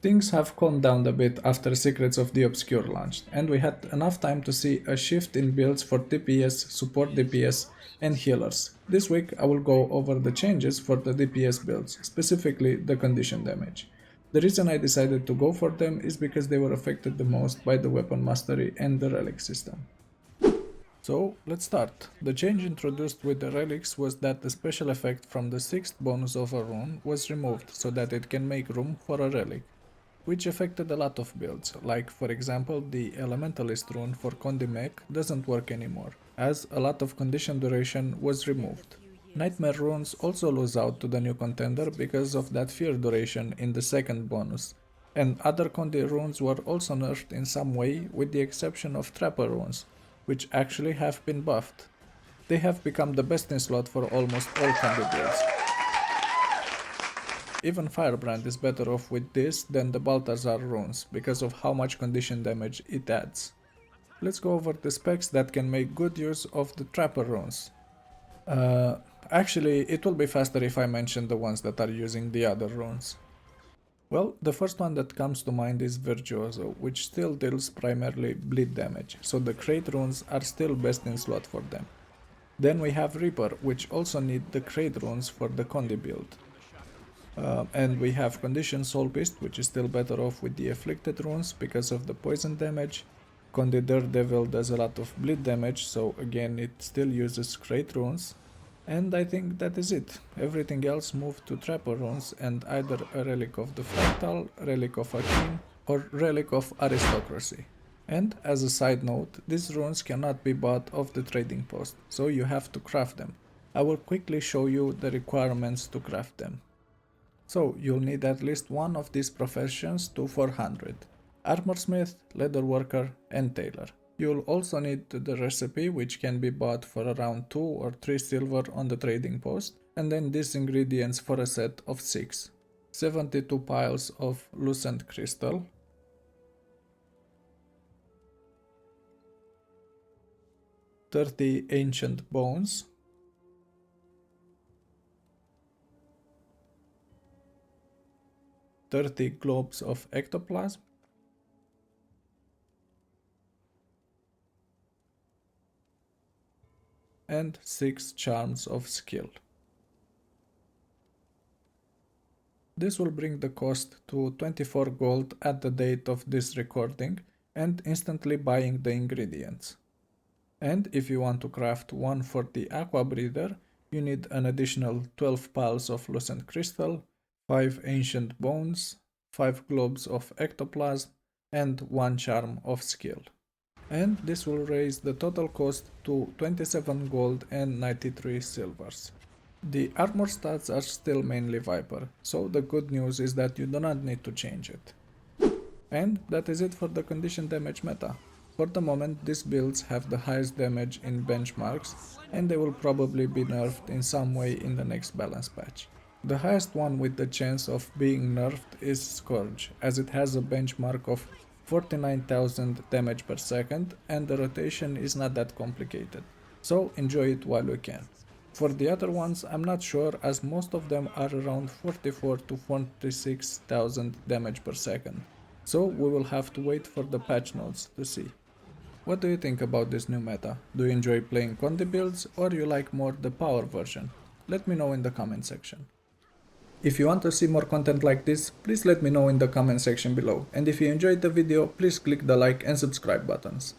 Things have calmed down a bit after Secrets of the Obscure launched, and we had enough time to see a shift in builds for DPS, support DPS, and healers. This week I will go over the changes for the DPS builds, specifically the condition damage. The reason I decided to go for them is because they were affected the most by the weapon mastery and the relic system. So let's start. The change introduced with the relics was that the special effect from the 6th bonus of a rune was removed so that it can make room for a relic, which affected a lot of builds, like for example the Elementalist rune for Condimec doesn't work anymore, as a lot of condition duration was removed. Nightmare runes also lose out to the new contender because of that fear duration in the second bonus, and other Condi runes were also nerfed in some way with the exception of Trapper runes, which actually have been buffed. They have become the best in slot for almost all Condi builds. Even Firebrand is better off with this than the Balthazar runes because of how much condition damage it adds. Let's go over the specs that can make good use of the Trapper runes. Actually, it will be faster if I mention the ones that are using the other runes. Well, the first one that comes to mind is Virtuoso, which still deals primarily bleed damage, so the crate runes are still best in slot for them. Then we have Reaper, which also need the crate runes for the Condi build. And we have Condition Soul Beast, which is still better off with the afflicted runes because of the poison damage. Condi Daredevil does a lot of bleed damage, so again it still uses crate runes. And I think that is it. Everything else moved to Trapper runes and either a Relic of the Fractal, Relic of a King, or Relic of Aristocracy. And as a side note, these runes cannot be bought off the trading post, so you have to craft them. I will quickly show you the requirements to craft them. So you'll need at least one of these professions to 400. Armorsmith, Leatherworker, and Tailor. You'll also need the recipe, which can be bought for around 2 or 3 silver on the trading post, and then these ingredients for a set of 6. 72 piles of lucent crystal, 30 ancient bones, 30 globes of ectoplasm, and 6 charms of skill. This will bring the cost to 24 gold at the date of this recording and instantly buying the ingredients. And if you want to craft one for the aqua breather, you need an additional 12 piles of lucent crystal, 5 ancient bones, 5 globes of ectoplasm, and 1 charm of skill. And this will raise the total cost to 27 gold and 93 silvers. The armor stats are still mainly Viper, so the good news is that you do not need to change it. And that is it for the condition damage meta. For the moment, these builds have the highest damage in benchmarks, and they will probably be nerfed in some way in the next balance patch. The highest one with the chance of being nerfed is Scourge, as it has a benchmark of 49,000 damage per second, and the rotation is not that complicated, so enjoy it while you can. For the other ones, I'm not sure, as most of them are around 44 to 46,000 damage per second, so we will have to wait for the patch notes to see. What do you think about this new meta? Do you enjoy playing Condi builds, or you like more the power version? Let me know in the comment section. If you want to see more content like this, please let me know in the comment section below, and if you enjoyed the video, please click the like and subscribe buttons.